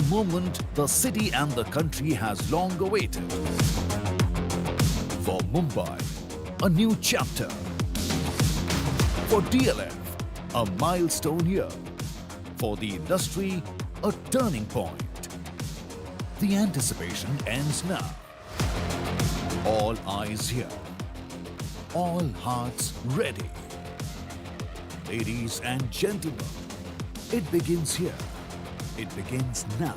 moment the city and the country has long awaited. For Mumbai, a new chapter. For DLF, a milestone year. For the industry, a turning point. The anticipation ends now. All eyes here. All hearts ready. Ladies and gentlemen, it begins here. It begins now.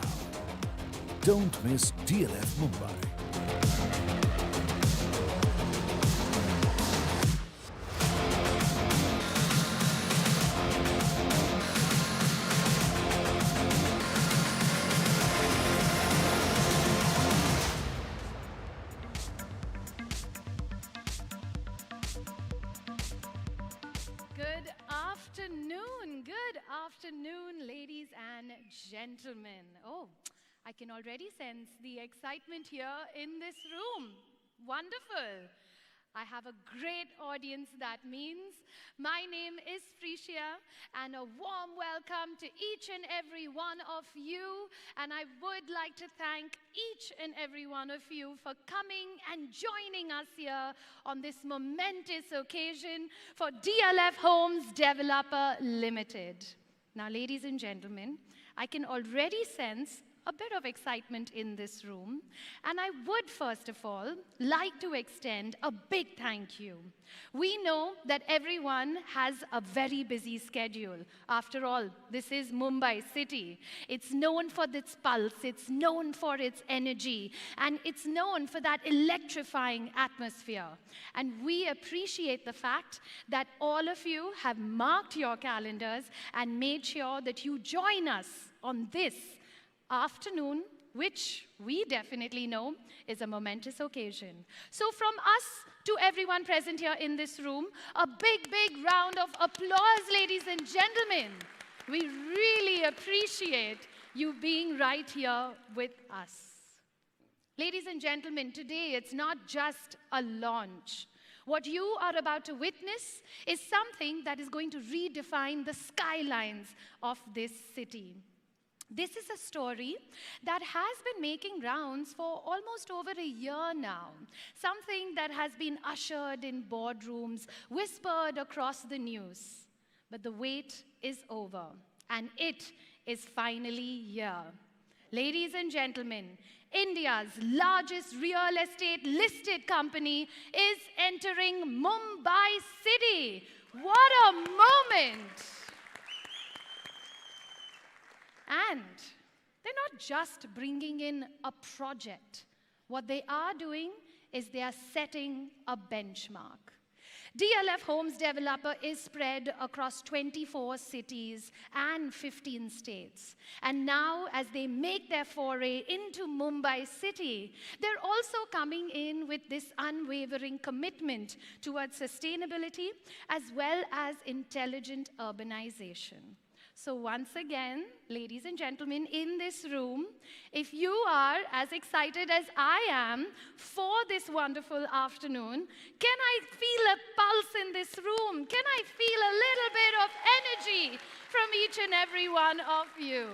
Don't miss DLF Mumbai. Good afternoon, ladies and gentlemen. Oh, I can already sense the excitement here in this room. Wonderful. I have a great audience, that means. My name is Freesia, and a warm welcome to each and every one of you. And I would like to thank each and every one of you for coming and joining us here on this momentous occasion for DLF Homes Developer Limited. Now, ladies and gentlemen, I can already sense a bit of excitement in this room, and I would first of all like to extend a big thank you. We know that everyone has a very busy schedule. After all, this is Mumbai city. It's known for its pulse, it's known for its energy, and it's known for that electrifying atmosphere. And we appreciate the fact that all of you have marked your calendars and made sure that you join us on this afternoon, which we definitely know is a momentous occasion. So from us to everyone present here in this room, a big, big round of applause, ladies and gentlemen. We really appreciate you being right here with us. Ladies and gentlemen, today it's not just a launch. What you are about to witness is something that is going to redefine the skylines of this city. This is a story that has been making rounds for almost over a year now. Something that has been ushered in boardrooms, whispered across the news. But the wait is over, and it is finally here. Ladies and gentlemen, India's largest real estate listed company is entering Mumbai city. What a moment! And they're not just bringing in a project. What they are doing is they are setting a benchmark. DLF Homes Developer is spread across 24 cities and 15 states. And now, as they make their foray into Mumbai city, they're also coming in with this unwavering commitment towards sustainability as well as intelligent urbanization. So once again, ladies and gentlemen, in this room, if you are as excited as I am for this wonderful afternoon, can I feel a pulse in this room? Can I feel a little bit of energy from each and every one of you?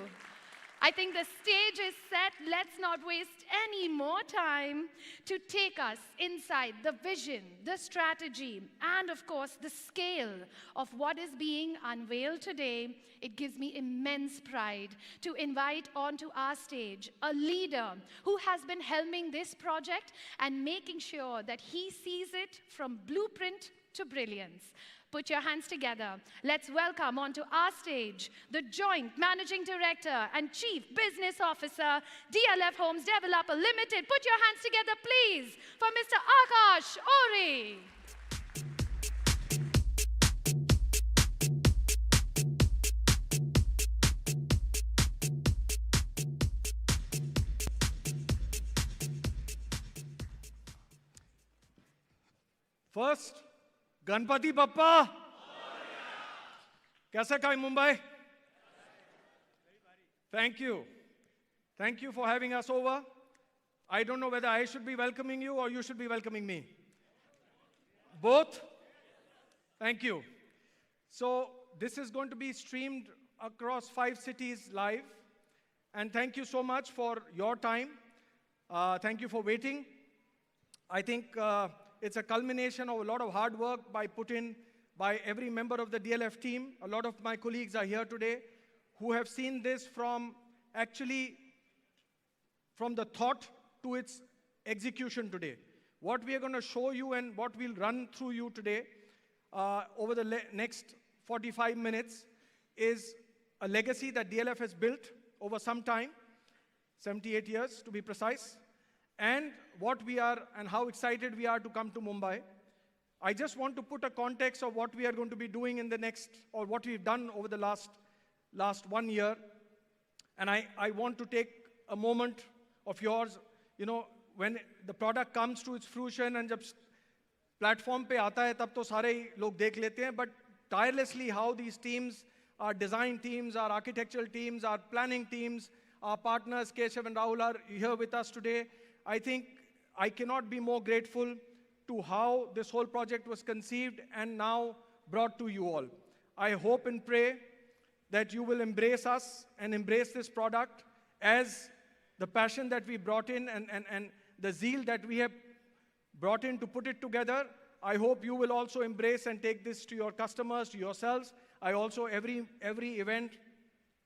I think the stage is set. Let's not waste any more time to take us inside the vision, the strategy, and of course, the scale of what is being unveiled today. It gives me immense pride to invite onto our stage a leader who has been helming this project and making sure that he sees it from blueprint to brilliance. Put your hands together. Let's welcome onto our stage the Joint Managing Director and Chief Business Officer, DLF Homes Developer Limited. Put your hands together, please, for Mr. Akash Ori. First, Ganpati Bappa. Kaisa kai Mumbai? Thank you. Thank you for having us over. I don't know whether I should be welcoming you or you should be welcoming me. Both? Thank you. So this is going to be streamed across 5 cities live. And thank you so much for your time. Thank you for waiting. I think it's a culmination of a lot of hard work put in by every member of the DLF team. A lot of my colleagues are here today who have seen this from the thought to its execution today. What we are going to show you and what we'll run through you today over the next 45 minutes is a legacy that DLF has built over some time, 78 years to be precise, and what we are and how excited we are to come to Mumbai. I just want to put a context of what we are going to be doing in the next, or what we've done over the last 1 year. And I want to take a moment of yours, you know, when the product comes to its fruition and jab platform pe aata hai, tab to sare hi log dekh lete hain, but tirelessly how these teams, our design teams, our architectural teams, our planning teams, our partners, Keshav and Rahul, are here with us today. I think I cannot be more grateful to how this whole project was conceived and now brought to you all. I hope and pray that you will embrace us and embrace this product as the passion that we brought in and the zeal that we have brought in to put it together. I hope you will also embrace and take this to your customers, to yourselves. I also, every event,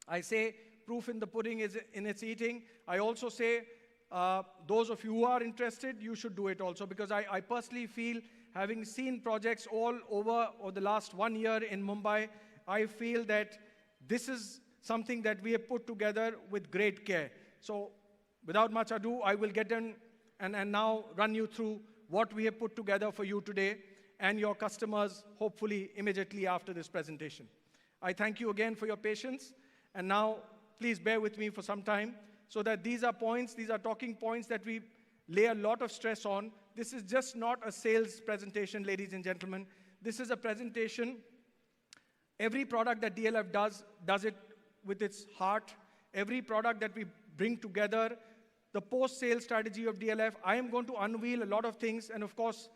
I say, proof in the pudding is in its eating. I also say, those of you who are interested, you should do it also, because I personally feel, having seen projects all over the last 1 year in Mumbai, I feel that this is something that we have put together with great care. So without much ado, I will get in and now run you through what we have put together for you today and your customers, hopefully immediately after this presentation. I thank you again for your patience, and now please bear with me for some time, so that these are talking points that we lay a lot of stress on. This is just not a sales presentation, ladies and gentlemen. This is a presentation. Every product that DLF does it with its heart. Every product that we bring together, the post-sale strategy of DLF, I am going to unveil a lot of things, and of course,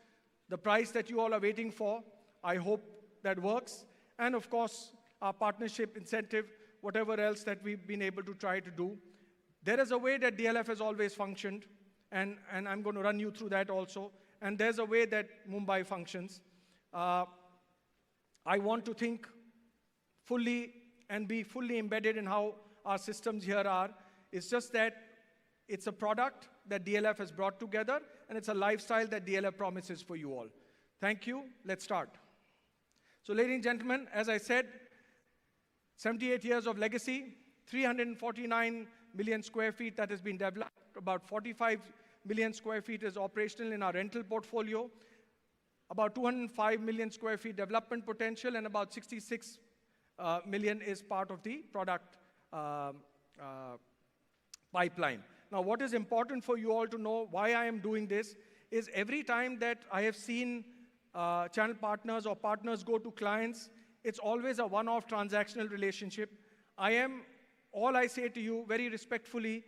the price that you all are waiting for, I hope that works. And of course, our partnership incentive, whatever else that we've been able to try to do. There is a way that DLF has always functioned, and I'm going to run you through that also. And there's a way that Mumbai functions. I want to think fully and be fully embedded in how our systems here are. It's just that it's a product that DLF has brought together, and it's a lifestyle that DLF promises for you all. Thank you. Let's start. So, ladies and gentlemen, as I said, 78 years of legacy, 349 million square feet that has been developed, about 45 million square feet is operational in our rental portfolio, about 205 million square feet development potential, and about 66 million is part of the product pipeline. Now, what is important for you all to know, why I am doing this, is every time that I have seen channel partners or partners go to clients, it's always a one-off transactional relationship. All I say to you very respectfully,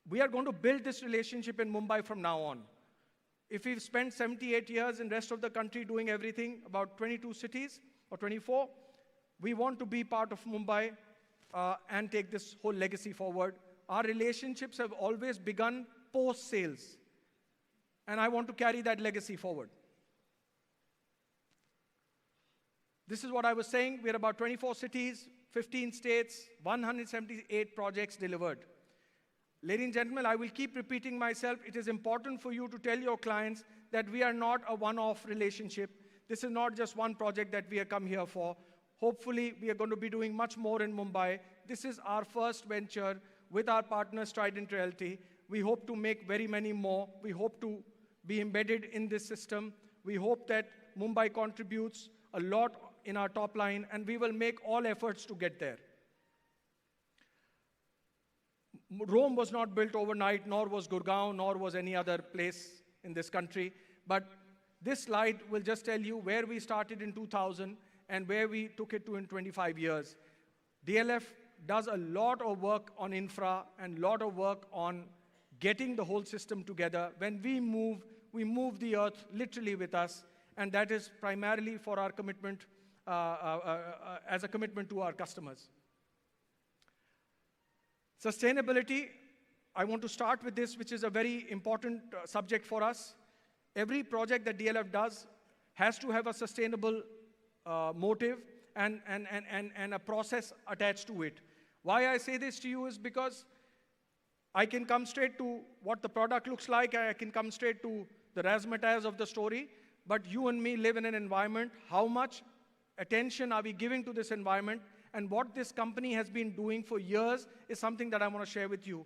we are going to build this relationship in Mumbai from now on. If we've spent 78 years in the rest of the country doing everything, about 22 cities or 24, we want to be part of Mumbai and take this whole legacy forward. Our relationships have always begun post-sales, and I want to carry that legacy forward. This is what I was saying. We're about 24 cities, 15 states, 178 projects delivered. Ladies and gentlemen, I will keep repeating myself. It is important for you to tell your clients that we are not a one-off relationship. This is not just one project that we have come here for. Hopefully, we are going to be doing much more in Mumbai. This is our first venture with our partner, Trident Realty. We hope to make very many more. We hope to be embedded in this system. We hope that Mumbai contributes a lot in our top line, and we will make all efforts to get there. Rome was not built overnight, nor was Gurgaon, nor was any other place in this country. But this slide will just tell you where we started in 2000 and where we took it to in 25 years. DLF does a lot of work on infra and a lot of work on getting the whole system together. When we move the earth literally with us, and that is primarily for our commitment, as a commitment to our customers. Sustainability, I want to start with this, which is a very important subject for us. Every project that DLF does has to have a sustainable motive and a process attached to it. Why I say this to you is because I can come straight to what the product looks like, I can come straight to the razzmatazz of the story, but you and me live in an environment. How much attention are we giving to this environment? And what this company has been doing for years is something that I want to share with you.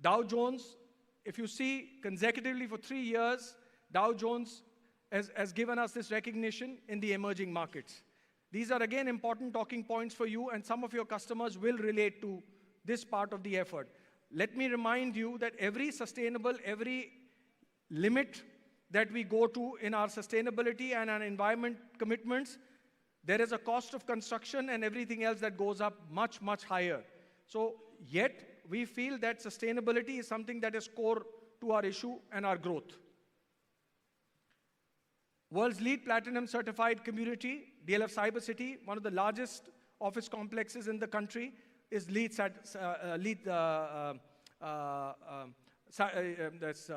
Dow Jones, if you see consecutively for 3 years, Dow Jones has given us this recognition in the emerging markets. These are again important talking points for you, and some of your customers will relate to this part of the effort. Let me remind you that every limit that we go to in our sustainability and our environment commitments, there is a cost of construction and everything else that goes up much, much higher. So yet, we feel that sustainability is something that is core to our issue and our growth. World's lead platinum certified community, DLF Cyber City, one of the largest office complexes in the country, is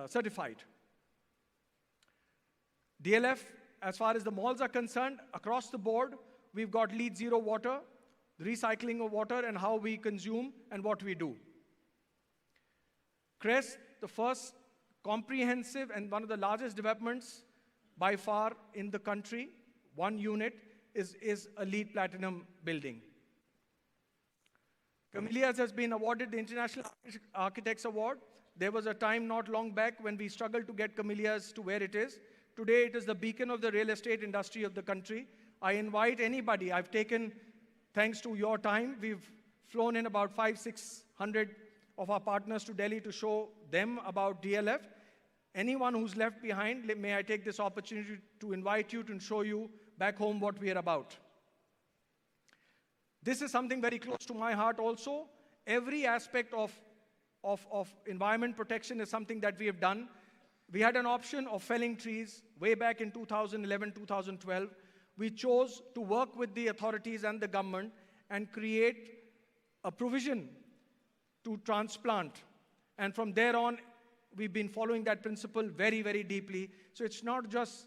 certified. DLF, as far as the malls are concerned, across the board, we've got LEED Zero Water, the recycling of water and how we consume and what we do. Crest, the first comprehensive and one of the largest developments by far in the country, one unit, is a LEED Platinum building. Camellias has been awarded the International Architects Award. There was a time not long back when we struggled to get Camellias to where it is. Today, it is the beacon of the real estate industry of the country. I invite anybody. I've taken, thanks to your time, we've flown in about 500-600 of our partners to Delhi to show them about DLF. Anyone who's left behind, may I take this opportunity to invite you to show you back home what we are about. This is something very close to my heart also. Every aspect of environment protection is something that we have done. We had an option of felling trees way back in 2011, 2012. We chose to work with the authorities and the government and create a provision to transplant. And from there on, we've been following that principle very, very deeply. So it's not just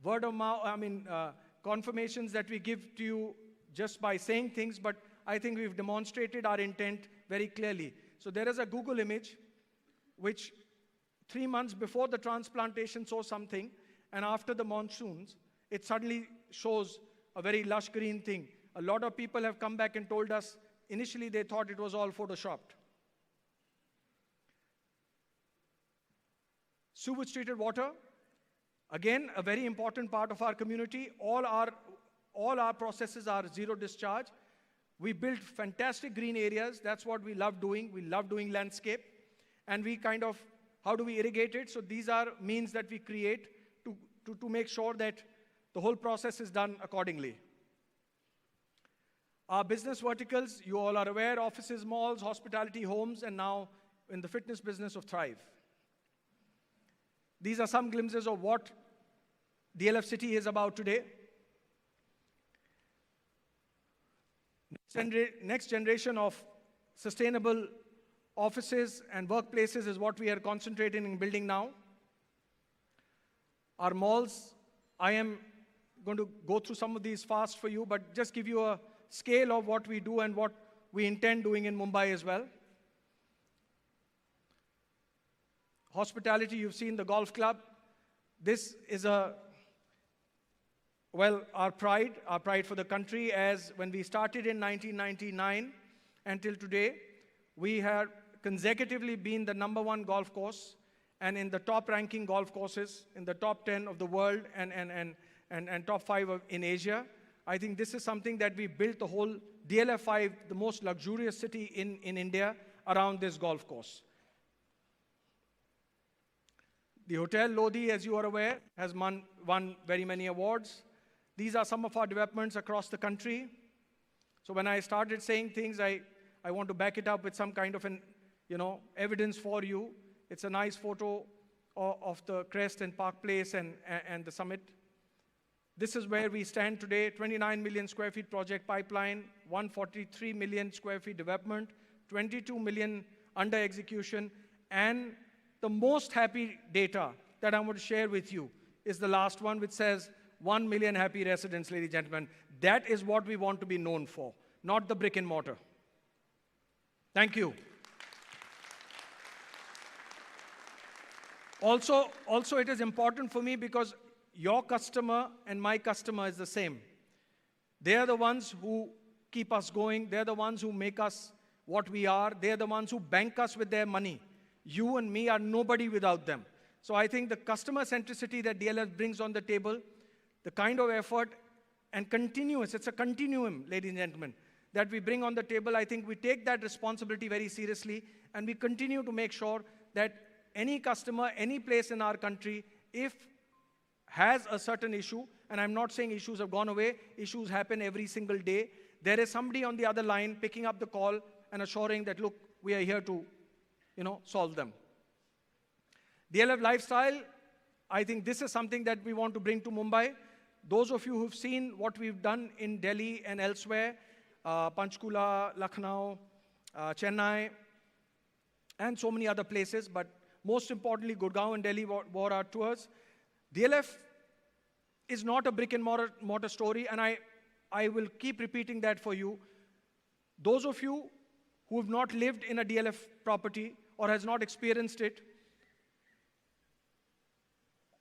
word of mouth, confirmations that we give to you just by saying things, but I think we've demonstrated our intent very clearly. So there is a Google image which 3 months before the transplantation saw something, and after the monsoons, it suddenly shows a very lush green thing. A lot of people have come back and told us, initially they thought it was all photoshopped. Sewage treated water, again, a very important part of our community. All our processes are zero discharge. We build fantastic green areas. That's what we love doing. We love doing landscape. And we kind of, how do we irrigate it? So these are means that we create to make sure that the whole process is done accordingly. Our business verticals, you all are aware, offices, malls, hospitality, homes, and now in the fitness business of Thrive. These are some glimpses of what DLF City is about today. Next generation of sustainable offices and workplaces is what we are concentrating in building now. Our malls, I am going to go through some of these fast for you, but just give you a scale of what we do and what we intend doing in Mumbai as well. Hospitality, you've seen the golf club. This is our pride for the country, as when we started in 1999 until today, we have consecutively been the #1 golf course and in the top ranking golf courses, in the top 10 of the world and top 5 in Asia. I think this is something that we built the whole DLF 5, the most luxurious city in India, around this golf course. The Hotel Lodi, as you are aware, has won very many awards. These are some of our developments across the country. So when I started saying things, I want to back it up with some kind of evidence for you. It's a nice photo of the Crest and Park Place and the summit. This is where we stand today, 29 million square feet project pipeline, 143 million square feet development, 22 million under execution, and the most happy data that I'm going to share with you is the last one, which says 1 million happy residents, ladies and gentlemen. That is what we want to be known for, not the brick and mortar. Thank you. Also, it is important for me because your customer and my customer is the same. They are the ones who keep us going. They're the ones who make us what we are. They're the ones who bank us with their money. You and me are nobody without them. So I think the customer centricity that DLF brings on the table, the kind of effort and continuous, it's a continuum, ladies and gentlemen, that we bring on the table. I think we take that responsibility very seriously, and we continue to make sure that any customer, any place in our country, if has a certain issue, and I'm not saying issues have gone away, issues happen every single day, there is somebody on the other line picking up the call and assuring that, look, we are here to, solve them. DLF lifestyle, I think this is something that we want to bring to Mumbai. Those of you who've seen what we've done in Delhi and elsewhere, Panchkula, Lucknow, Chennai, and so many other places, but most importantly, Gurgaon and Delhi were our tours. DLF is not a brick and mortar story, and I will keep repeating that for you. Those of you who have not lived in a DLF property or has not experienced it,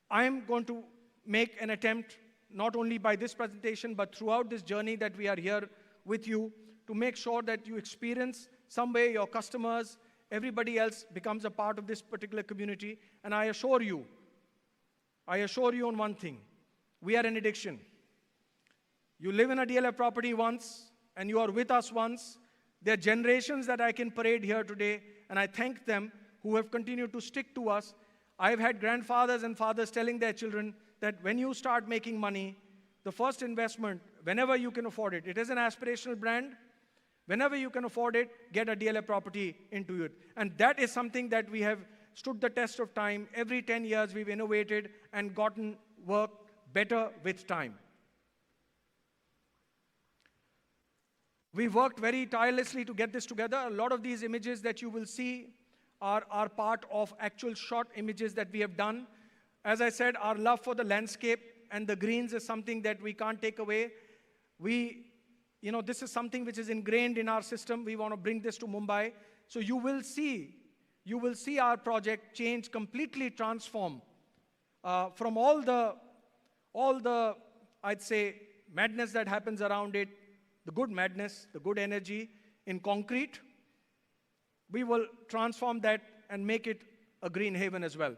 I am going to make an attempt, not only by this presentation, but throughout this journey that we are here with you, to make sure that you experience some way your customers, everybody else becomes a part of this particular community. And I assure you on one thing, we are an addiction. You live in a DLF property once, and you are with us once. There are generations that I can parade here today, and I thank them who have continued to stick to us. I've had grandfathers and fathers telling their children that when you start making money, the first investment, whenever you can afford it, it is an aspirational brand. Whenever you can afford it, get a DLF property into it. And that is something that we have stood the test of time. Every 10 years, we've innovated and gotten work better with time. We worked very tirelessly to get this together. A lot of these images that you will see are part of actual shot images that we have done. As I said, our love for the landscape and the greens is something that we can't take away. This is something which is ingrained in our system. We want to bring this to Mumbai. So you will see our project change, completely transform from all the, I'd say, madness that happens around it, the good madness, the good energy in concrete. We will transform that and make it a green haven as well.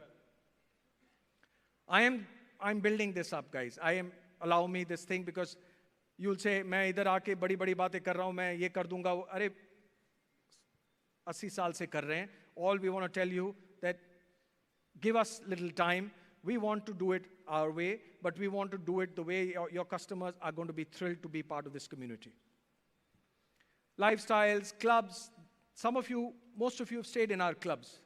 I'm building this up, guys. Allow me this thing, because you'll say, मैं इधर आके बड़ी-बड़ी बातें कर रहा हूँ, मैं ये कर दूंगा. अरे 80 साल से कर रहे हैं. All we want to tell you that give us little time. We want to do it our way, but we want to do it the way your customers are going to be thrilled to be part of this community. Lifestyles, clubs. Most of you have stayed in our clubs.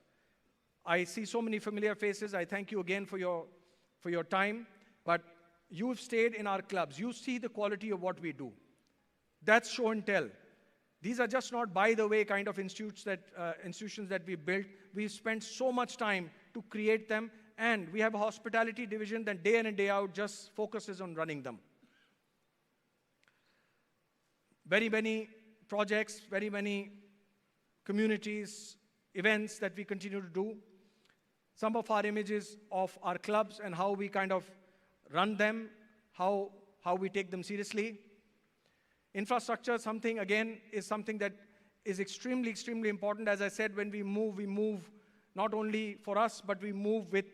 I see so many familiar faces. I thank you again for your time. But you've stayed in our clubs. You see the quality of what we do. That's show and tell. These are just not by the way kind of institutions that we built. We've spent so much time to create them, and we have a hospitality division that day in and day out just focuses on running them. Very many projects, very many communities, events that we continue to do. Some of our images of our clubs and how we kind of run them, how we take them seriously. Infrastructure, is something that is extremely, extremely important. As I said, when we move not only for us, but we move with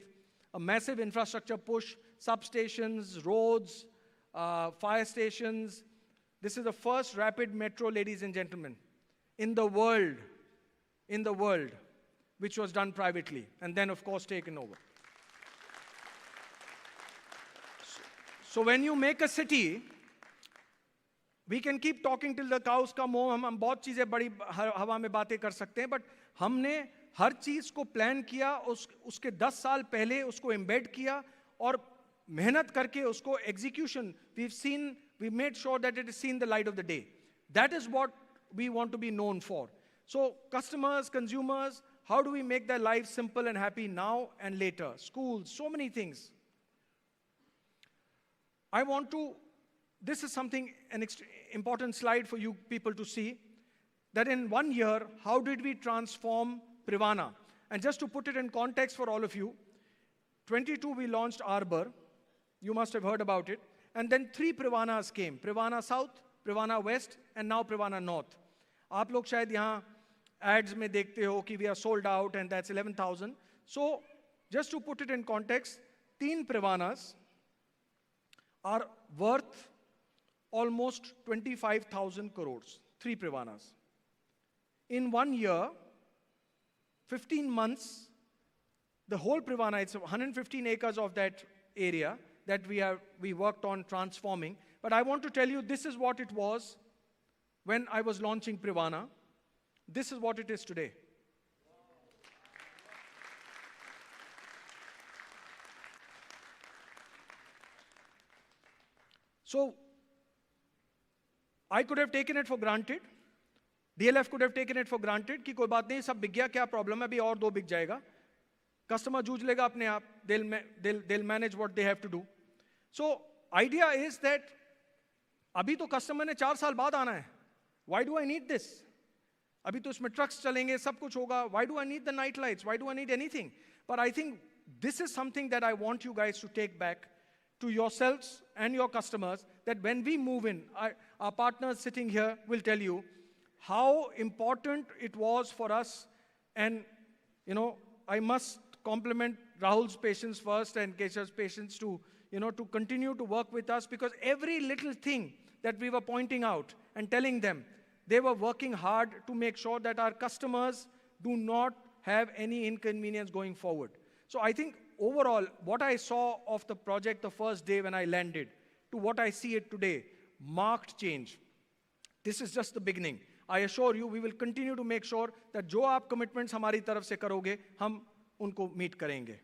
a massive infrastructure push, substations, roads, fire stations. This is the first rapid metro, ladies and gentlemen, in the world, which was done privately, and then, of course, taken over. So when you make a city, we can keep talking till the cows come home. हम बहुत चीजें बड़ी हवा में बातें कर सकते हैं, but हमने हर चीज को प्लान किया, उसके 10 साल पहले उसको एम्बेड किया, और मेहनत करके उसको execution, we made sure that it is seen the light of the day. That is what we want to be known for. So customers, consumers, how do we make their lives simple and happy now and later? Schools, so many things. This is something, an important slide for you people to see, that in 1 year, how did we transform Privana? And just to put it in context for all of you, 22 we launched Arbor. You must have heard about it. And then 3 Privanas came. Privana South, Privana West, and now Privana North. आप लोग शायद यहाँ ads में देखते हो कि we are sold out and that's 11,000. So just to put it in context, 3 Privanas are worth almost 25,000 crores. 3 Privanas. In 1 year, 15 months, the whole Privana, it's 115 acres of that area that we worked on transforming. But I want to tell you, this is what it was when I was launching Privana. This is what it is today. So, I could have taken it for granted. DLF could have taken it for granted कि कोई बात नहीं, सब बिक गया, क्या problem है, अभी और 2 बिक जाएगा. Customer जूझ लेगा अपने आप. They'll manage what they have to do. So, idea is that अभी तो customer ने 4 साल बाद आना है. Why do I need this? अभी तो इसमें trucks चलेंगे, सब कुछ होगा. Why do I need the night lights? Why do I need anything? But I think this is something that I want you guys to take back to yourselves and your customers, that when we move in, our partners sitting here will tell you how important it was for us. And, you know, I must compliment Rahul's patience first and Keshav's patience to continue to work with us, because every little thing that we were pointing out and telling them, they were working hard to make sure that our customers do not have any inconvenience going forward. So I think overall, what I saw of the project the first day when I landed to what I see it today, marked change. This is just the beginning. I assure you, we will continue to make sure that जो आप commitments हमारी तरफ से करोगे, हम उनको meet करेंगे.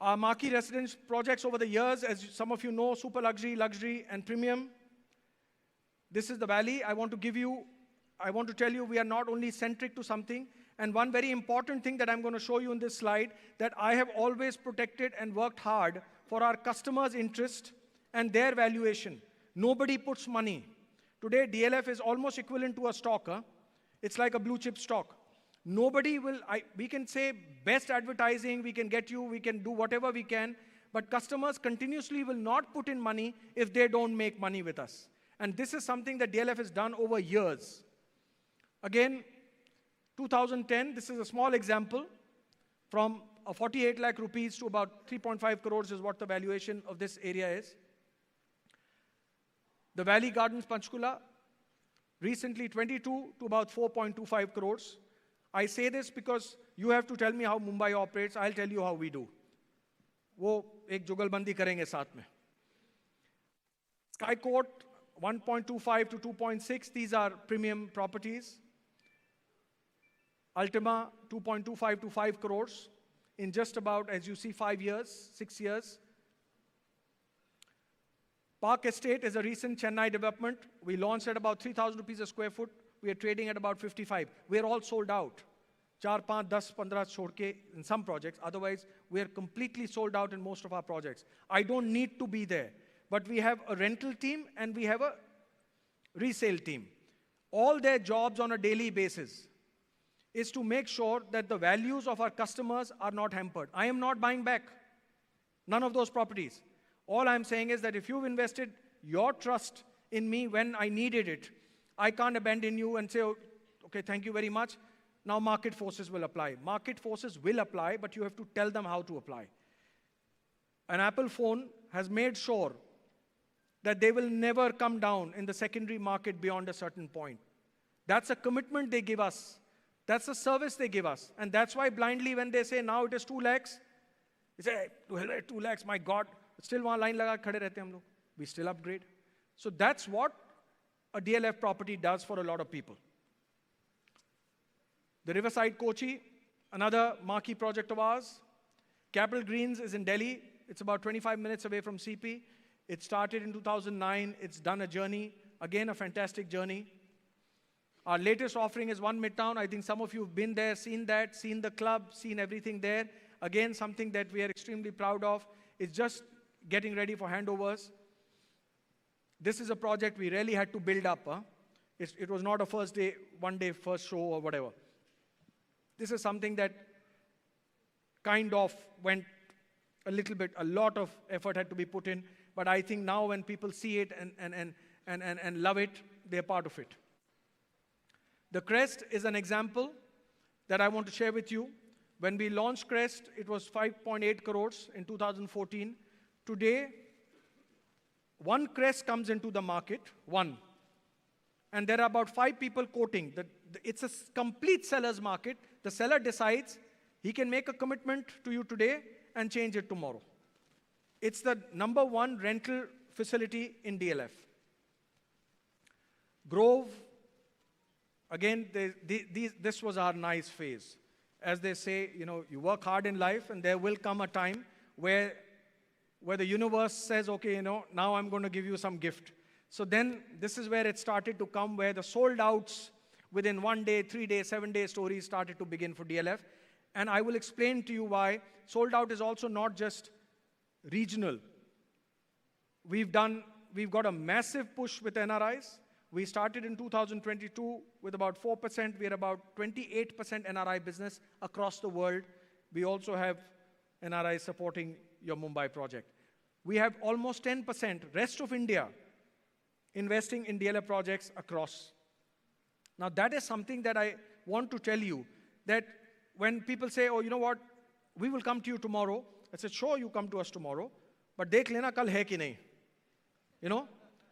Our marquee residence projects over the years, as some of you know, super luxury, luxury, and premium. This is the valley. I want to tell you, we are not only centric to something. And one very important thing that I'm going to show you in this slide, that I have always protected and worked hard for our customers' interest and their valuation. Nobody puts money. Today, DLF is almost equivalent to a stock. Huh? It's like a blue chip stock. Nobody will, we can say best advertising, we can get you, we can do whatever we can, but customers continuously will not put in money if they don't make money with us. And this is something that DLF has done over years. Again, 2010, this is a small example, from 48 lakh rupees to about 3.5 crores is what the valuation of this area is. The Valley Gardens, Panchkula, recently 22 to about 4.25 crores. I say this because you have to tell me how Mumbai operates. I'll tell you how we do. वो एक जुगलबंदी करेंगे साथ में. Sky Court, 1.25 to 2.6. These are premium properties. Ultima, 2.25 to 5 crores in just about, as you see, 5 years, 6 years. Park Estate is a recent Chennai development. We launched at about 3,000 rupees a square foot. We are trading at about 55. We are all sold out. 4, 5, 10, 15 छोड़ के in some projects. Otherwise, we are completely sold out in most of our projects. I don't need to be there. But we have a rental team and we have a resale team. All their jobs on a daily basis is to make sure that the values of our customers are not hampered. I am not buying back none of those properties. All I'm saying is that if you've invested your trust in me when I needed it, I can't abandon you and say, oh, okay, thank you very much. Now market forces will apply. Market forces will apply, but you have to tell them how to apply. An Apple phone has made sure that they will never come down in the secondary market beyond a certain point. That's a commitment they give us. That's a service they give us. And that's why blindly when they say now it is 2 lakhs, they say, hey, to hell with 2 lakhs, my God. Still वहाँ line लगा खड़े रहते हम लोग. We still upgrade. So that's what a DLF property does for a lot of people. The Riverside Kochi, another marquee project of ours. Capital Greens is in Delhi. It's about 25 minutes away from CP. It started in 2009. It's done a journey. Again, a fantastic journey. Our latest offering is One Midtown. I think some of you have been there, seen that, seen the club, seen everything there. Again, something that we are extremely proud of. It's just getting ready for handovers. This is a project we really had to build up. It was not a first day, one day first show or whatever. This is something that kind of went a little bit, a lot of effort had to be put in. But I think now when people see it and love it, they're part of it. The Crest is an example that I want to share with you. When we launched Crest, it was 5.8 crores in 2014. Today, one Crest comes into the market, one. And there are about 5 people quoting. It's a complete seller's market. The seller decides he can make a commitment to you today and change it tomorrow. It's the #1 rental facility in DLF. Grove, again, this was our nice phase. As they say, you work hard in life and there will come a time where the universe says, okay, now I'm going to give you some gift. So then this is where it started to come, where the sold outs within 1 day, 3 day, 7 day stories started to begin for DLF. And I will explain to you why sold out is also not just regional. We've got a massive push with NRIs. We started in 2022 with about 4%. We're about 28% NRI business across the world. We also have NRIs supporting your Mumbai project. We have almost 10% rest of India investing in DLF projects across. Now that is something that I want to tell you, that when people say, oh, you know what, we will come to you tomorrow. I said, sure, you come to us tomorrow, but dekh lena kal hai ki nahi.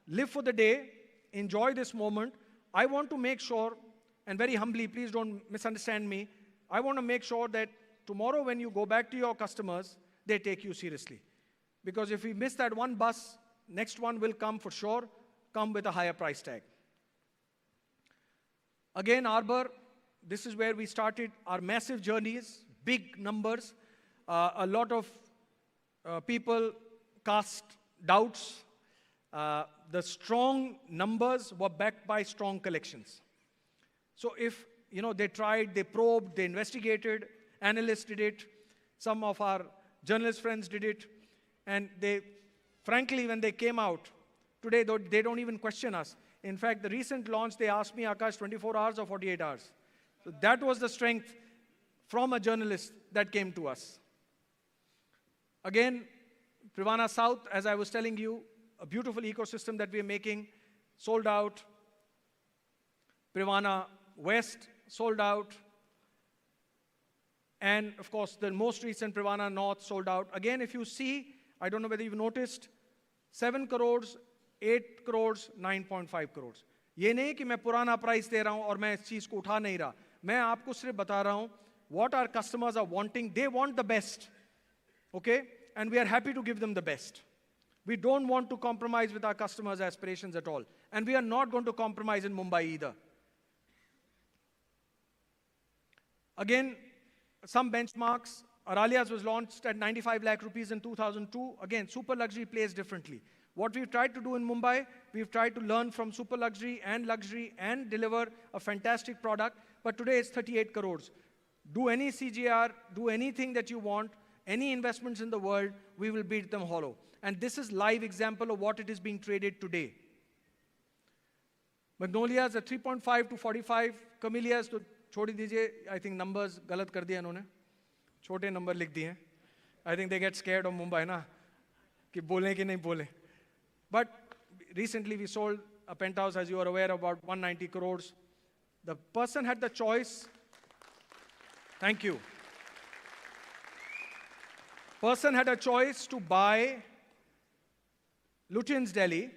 Live for the day, enjoy this moment. I want to make sure, and very humbly, please don't misunderstand me, I want to make sure that tomorrow when you go back to your customers, they take you seriously. Because if we miss that one bus, next one will come for sure, come with a higher price tag. Again, Arbor, this is where we started our massive journeys, big numbers. A lot of people cast doubts. The strong numbers were backed by strong collections. So if they tried, they probed, they investigated, analysts did it, some of our journalist friends did it, and they, frankly, when they came out, today they don't even question us. In fact, the recent launch, they asked me, Akash, 24 hours or 48 hours? So that was the strength from a journalist that came to us. Again, Privana South, as I was telling you, a beautiful ecosystem that we are making, sold out. Privana West, sold out. And of course, the most recent Privana North, sold out. Again, if you see, I don't know whether you've noticed, 7 crores, 8 crores, 9.5 crores. ये नहीं कि मैं पुराना price दे रहा हूं और मैं इस चीज को उठा नहीं रहा. मैं आपको सिर्फ बता रहा हूं what our customers are wanting. They want the best. Okay? And we are happy to give them the best. We don't want to compromise with our customers' aspirations at all. And we are not going to compromise in Mumbai either. Again, some benchmarks. Aralia's was launched at 95 lakh rupees in 2002. Again, super luxury plays differently. What we've tried to do in Mumbai, we've tried to learn from super luxury and deliver a fantastic product. But today it's 38 crores. Do any CGR, do anything that you want, any investments in the world, we will beat them hollow. And this is live example of what it is being traded today. Magnolias are 3.5 to 45. Camellias, to chhodi dijiye, I think numbers galat kar diya inhone. Chote number likh diye. I think they get scared of Mumbai, na? Ki bole ki nahi bole. But recently we sold a penthouse, as you are aware, about 190 crores. The person had the choice. Thank you. Person had a choice to buy Lutyens Delhi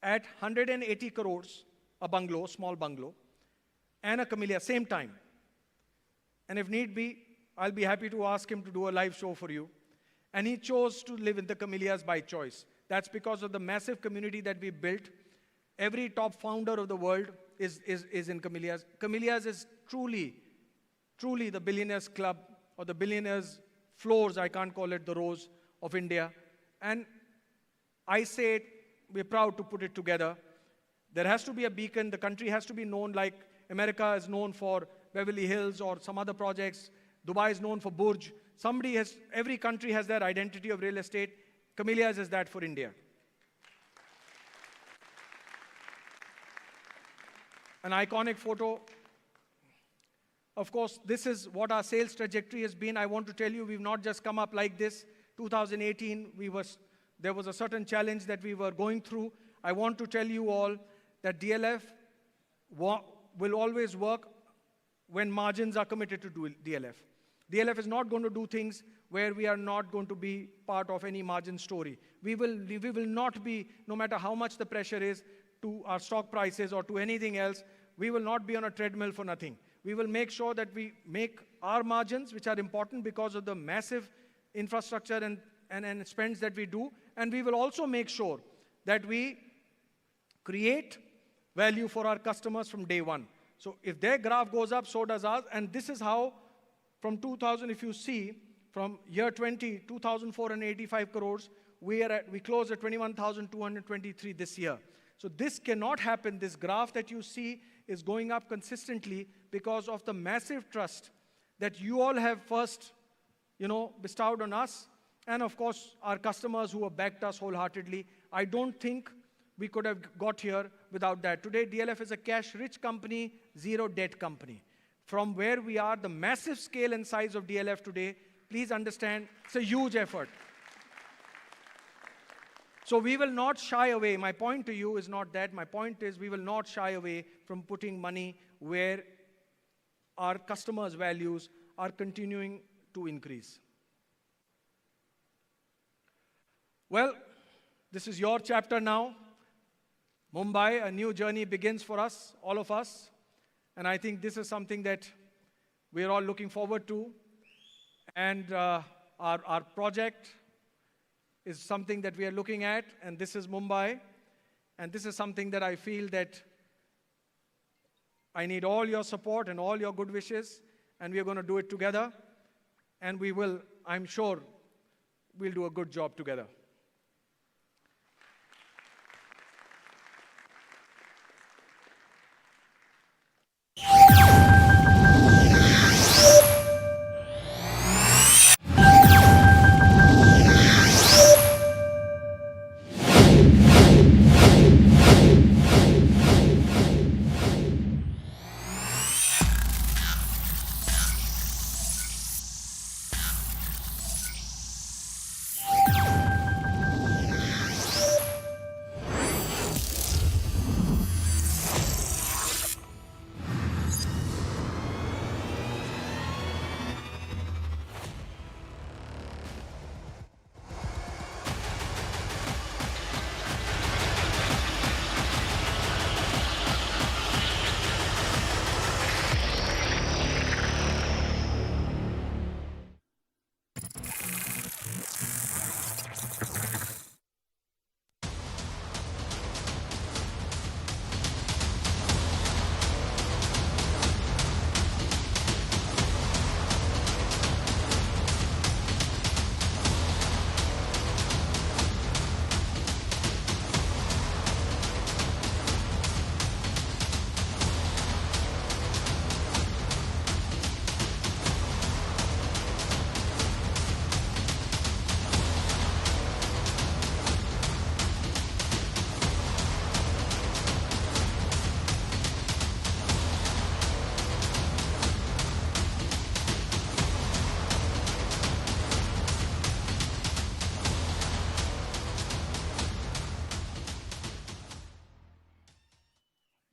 at 180 crores, a bungalow, small bungalow, and a Camellia, same time. And if need be, I'll be happy to ask him to do a live show for you. And he chose to live in the Camellias by choice. That's because of the massive community that we built. Every top founder of the world is in Camellias. Camellias is truly the billionaires club or the billionaires floors, I can't call it the rows, of India. And I say it, we're proud to put it together. There has to be a beacon. The country has to be known like America is known for Beverly Hills or some other projects. Dubai is known for Burj. Every country has their identity of real estate. Camellias is that for India. An iconic photo. Of course, this is what our sales trajectory has been. I want to tell you, we've not just come up like this. 2018, there was a certain challenge that we were going through. I want to tell you all that DLF will always work when margins are committed to DLF. DLF is not going to do things where we are not going to be part of any margin story. We will not be, no matter how much the pressure is to our stock prices or to anything else, we will not be on a treadmill for nothing. We will make sure that we make our margins, which are important because of the massive infrastructure and spends that we do, and we will also make sure that we create value for our customers from day one. So if their graph goes up, so does ours, and this is how from 2000, if you see, from year 20, 2,485 crores, we closed at 21,223 this year. So this cannot happen. This graph that you see is going up consistently because of the massive trust that you all have first, bestowed on us, and of course, our customers who have backed us wholeheartedly. I don't think we could have got here without that. Today, DLF is a cash-rich company, zero-debt company. From where we are, the massive scale and size of DLF today, please understand, it's a huge effort. So we will not shy away. My point to you is not that. My point is we will not shy away from putting money where our customers' values are continuing to increase. Well, this is your chapter now. Mumbai, a new journey begins for us, all of us. And I think this is something that we're all looking forward to. And our project is something that we are looking at, and this is Mumbai. And this is something that I feel that I need all your support and all your good wishes, and we are going to do it together. And we will, I'm sure, we'll do a good job together.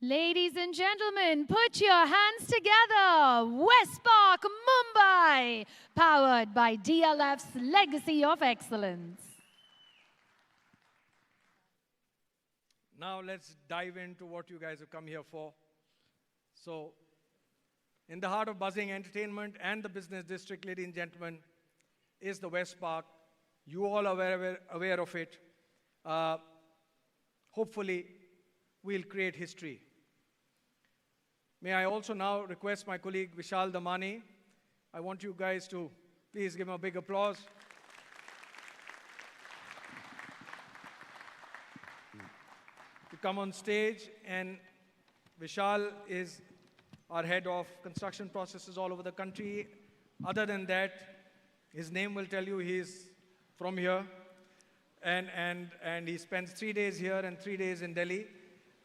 Ladies and gentlemen, put your hands together. Westpark, Mumbai, powered by DLF's legacy of excellence. Now let's dive into what you guys have come here for. So, in the heart of buzzing entertainment and the business district, ladies and gentlemen, is the Westpark. You all are aware of it. Hopefully, we'll create history. May I also now request my colleague Vishal Damani. I want you guys to Please give him a big applause. To come on stage, and Vishal is our head of construction processes all over the country. Other than that, his name will tell you he's from here. And he spends 3 days here and 3 days in Delhi.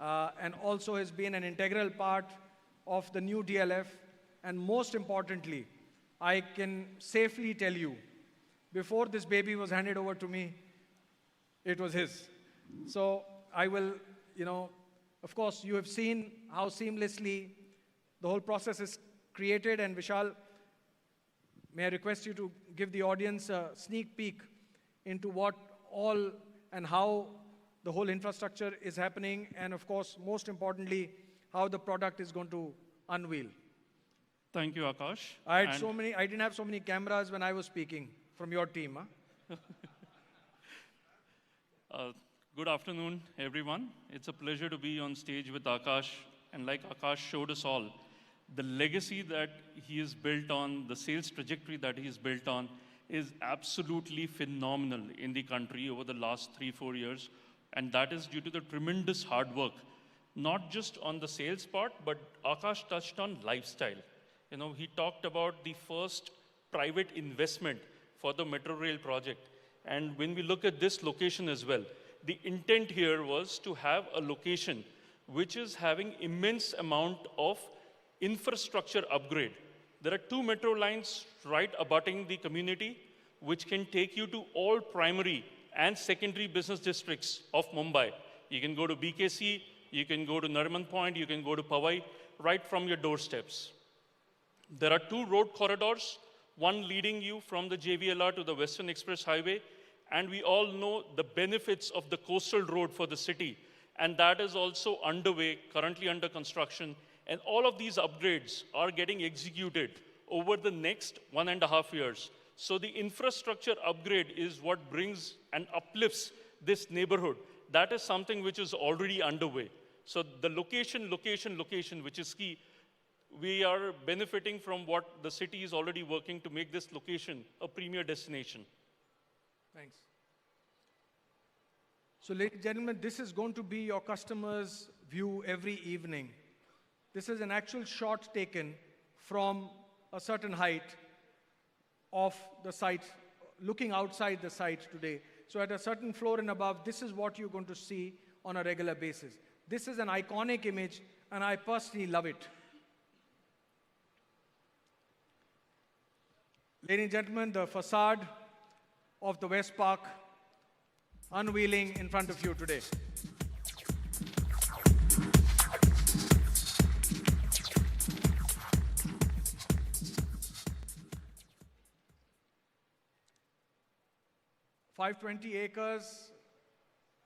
And also has been an integral part of the new DLF. And most importantly, I can safely tell you, before this baby was handed over to me, it was his. So I will, of course, you have seen how seamlessly the whole process is created. And Vishal, may I request you to give the audience a sneak peek into what all and how the whole infrastructure is happening, and of course, most importantly, how the product is going to unveil. Thank you, Akash. I didn't have so many cameras when I was speaking from your team. Good afternoon, everyone. It's a pleasure to be on stage with Akash. And like Akash showed us all, the legacy that he has built on, the sales trajectory that he's built on, is absolutely phenomenal in the country over the last 3-4 years. And that is due to the tremendous hard work, not just on the sales part, but Akash touched on lifestyle. He talked about the first private investment for the metro rail project. And when we look at this location as well, the intent here was to have a location which is having immense amount of infrastructure upgrade. There are 2 metro lines right abutting the community, which can take you to all primary and secondary business districts of Mumbai. You can go to BKC, you can go to Nariman Point, you can go to Powai, right from your doorsteps. There are 2 road corridors, one leading you from the JVLR to the Western Express Highway, and we all know the benefits of the coastal road for the city, and that is also underway, currently under construction, and all of these upgrades are getting executed over the next 1.5 years. So the infrastructure upgrade is what brings and uplifts this neighborhood. That is something which is already underway. So the location, which is key. We are benefiting from what the city is already working to make this location a premier destination. Thanks. So ladies and gentlemen, this is going to be your customer's view every evening. This is an actual shot taken from a certain height of the site, looking outside the site today. So at a certain floor and above, this is what you're going to see on a regular basis. This is an iconic image, and I personally love it. Ladies and gentlemen, the facade of the Westpark unveiling in front of you today. $520 acres,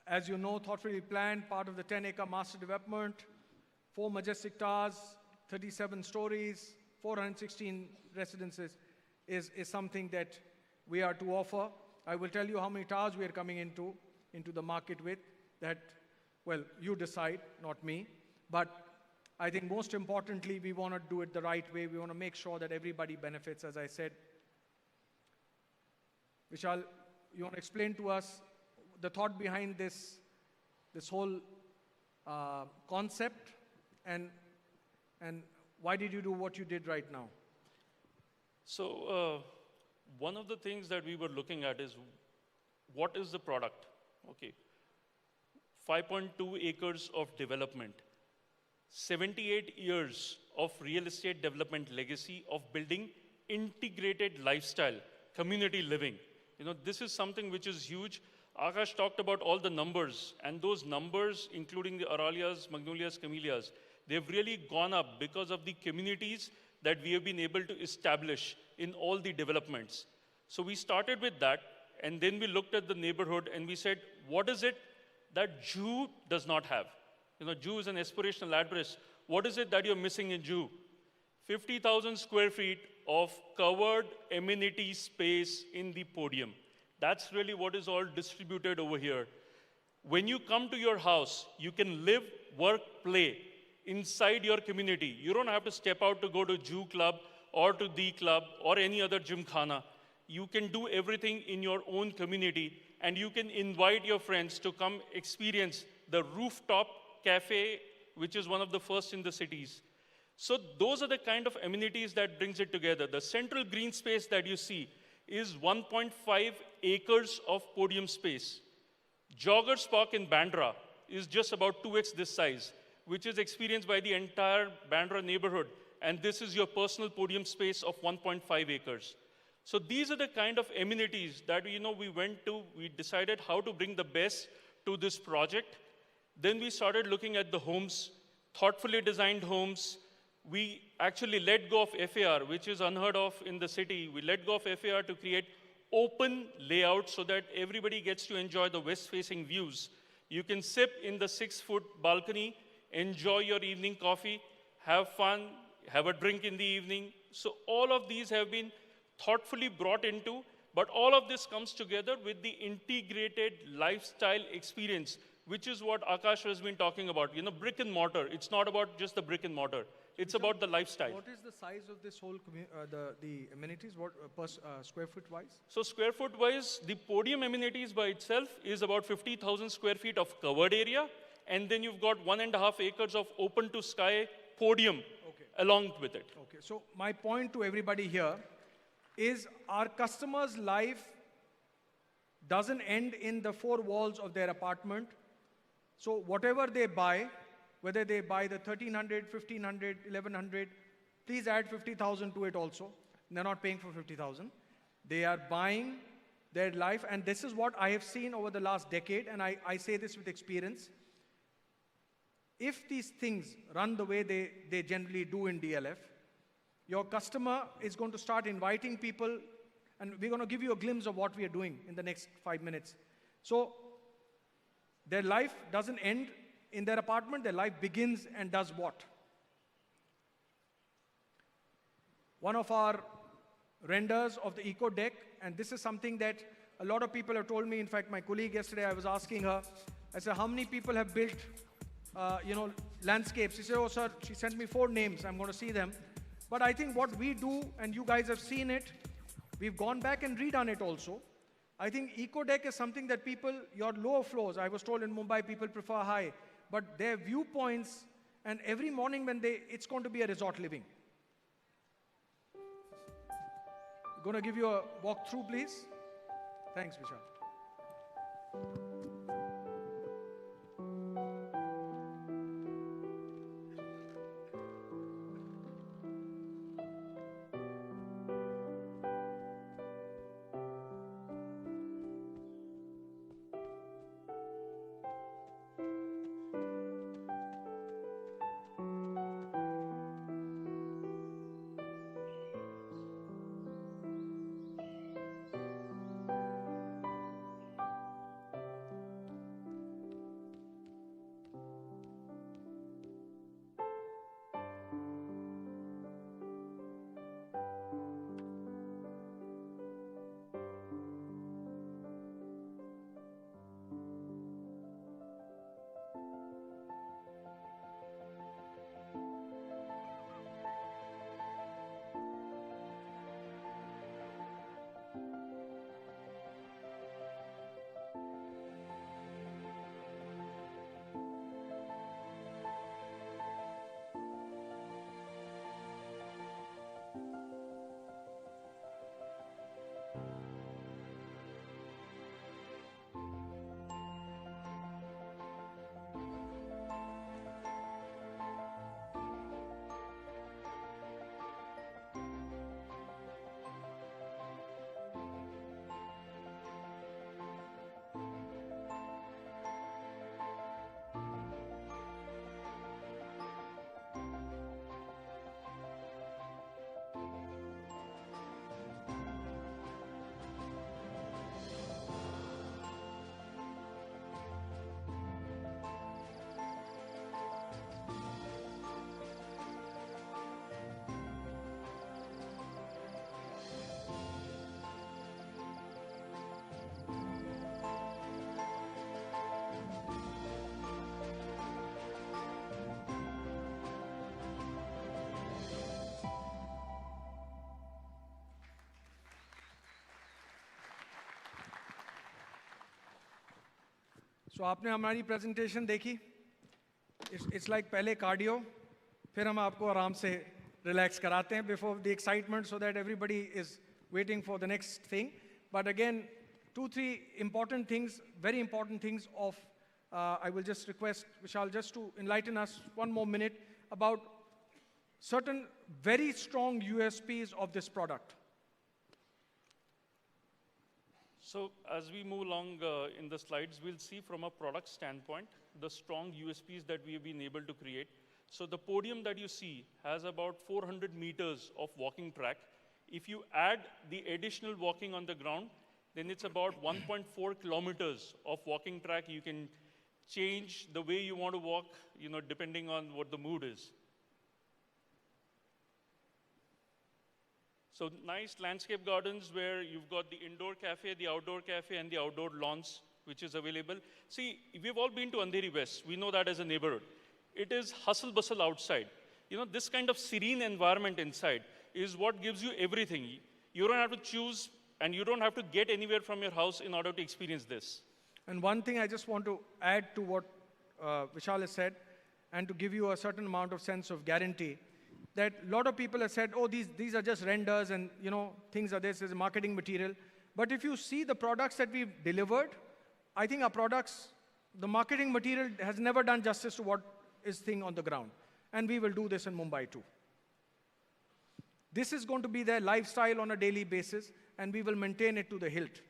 as you know, thoughtfully planned, part of the 10-acre master development, 4 majestic towers, 37 stories, 416 residences is something that we are to offer. I will tell you how many towers we are coming into the market with. That, well, you decide, not me. But I think most importantly, we want to do it the right way. We want to make sure that everybody benefits, as I said. Vishal, you want to explain to us the thought behind this whole concept, and why did you do what you did right now? So one of the things that we were looking at is, what is the product? Okay, 5.2 acres of development, 78 years of real estate development legacy of building integrated lifestyle, community living. This is something which is huge. Akash talked about all the numbers, and those numbers, including the Aralias, Magnolias, Camellias, they've really gone up because of the communities that we have been able to establish in all the developments. So we started with that, and then we looked at the neighborhood and we said, what is it that Jew does not have? Jew is an aspirational address. What is it that you're missing in Jew? 50,000 square feet of covered amenity space in the podium. That's really what is all distributed over here. When you come to your house, you can live, work, play inside your community. You don't have to step out to go to Jew club or to the club or any other gymkhana. You can do everything in your own community, and you can invite your friends to come experience the rooftop cafe, which is one of the first in the cities. So those are the kind of amenities that brings it together. The central green space that you see is 1.5 acres of podium space. Joggers Park in Bandra is just about 2x this size, which is experienced by the entire Bandra neighborhood. And this is your personal podium space of 1.5 acres. So these are the kind of amenities that we decided how to bring the best to this project. Then we started looking at the homes, thoughtfully designed homes. We actually let go of FAR, which is unheard of in the city. We let go of FAR to create open layout so that everybody gets to enjoy the west-facing views. You can sip in the 6-foot balcony, enjoy your evening coffee, have fun, have a drink in the evening. So all of these have been thoughtfully brought into, but all of this comes together with the integrated lifestyle experience, which is what Akash has been talking about. Brick and mortar. It's not about just the brick and mortar. It's about the lifestyle. What is the size of this whole the amenities? What per square foot wise? So square foot wise, the podium amenities by itself is about 50,000 square feet of covered area, and then you've got 1.5 acres of open to sky podium along with it. Okay. So my point to everybody here is our customer's life doesn't end in the four walls of their apartment. So whatever they buy, whether they buy the 1,300, 1,500, 1,100, please add 50,000 to it also. They're not paying for 50,000. They are buying their life, and this is what I have seen over the last decade, and I say this with experience. If these things run the way they generally do in DLF, your customer is going to start inviting people, and we're going to give you a glimpse of what we are doing in the next 5 minutes. So their life doesn't end in their apartment, their life begins and does what? One of our renders of the Eco Deck, and this is something that a lot of people have told me. In fact, my colleague yesterday, I was asking her, I said, how many people have built landscapes? She said, oh sir, she sent me 4 names, I'm going to see them. But I think what we do, and you guys have seen it, we've gone back and redone it also. I think Eco Deck is something that people, your lower floors, I was told in Mumbai people prefer high, but their viewpoints, and every morning when it's going to be a resort living. Going to give you a walkthrough, please. Thanks, Vishal. So आपने हमारी presentation देखी? It's like पहले cardio, फिर हम आपको आराम से relax कराते हैं before the excitement so that everybody is waiting for the next thing. But again, 2-3 important things, very important things of, I will just request Vishal just to enlighten us one more minute about certain very strong USPs of this product. So as we move along in the slides, we'll see from a product standpoint the strong USPs that we have been able to create. So the podium that you see has about 400 meters of walking track. If you add the additional walking on the ground, then it's about 1.4 kilometers of walking track. You can change the way you want to walk, depending on what the mood is. So nice landscape gardens where you've got the indoor cafe, the outdoor cafe, and the outdoor lawns, which is available. See, we've all been to Andheri West. We know that as a neighborhood. It is hustle bustle outside. This kind of serene environment inside is what gives you everything. You don't have to choose, and you don't have to get anywhere from your house in order to experience this. And one thing I just want to add to what Vishal has said, and to give you a certain amount of sense of guarantee, that a lot of people have said, oh, these are just renders and things are this is marketing material. But if you see the products that we've delivered, I think our products, the marketing material has never done justice to what is thing on the ground. And we will do this in Mumbai too. This is going to be their lifestyle on a daily basis, and we will maintain it to the hilt.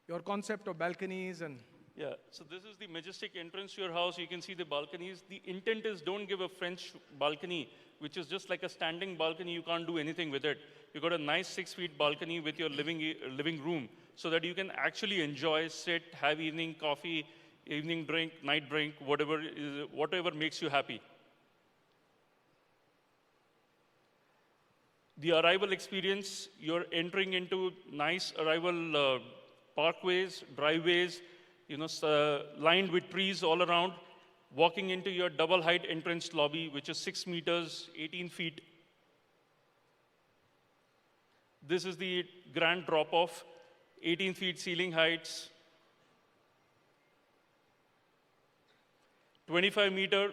Your concept of balconies and... Yeah, so this is the majestic entrance to your house. You can see the balconies. The intent is don't give a French balcony, which is just like a standing balcony. You can't do anything with it. You've got a nice 6-feet balcony with your living room so that you can actually enjoy, sit, have evening coffee, evening drink, night drink, whatever makes you happy. The arrival experience, you're entering into nice arrival parkways, driveways, lined with trees all around, walking into your double height entrance lobby, which is 6 meters, 18 feet. This is the grand drop-off, 18 feet ceiling heights, 25-meter,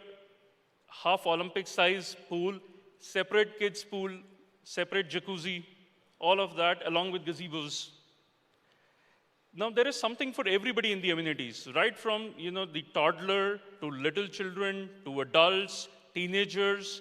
half Olympic size pool, separate kids pool, separate jacuzzi, all of that along with gazebos. Now, there is something for everybody in the amenities, right from the toddler to little children to adults, teenagers,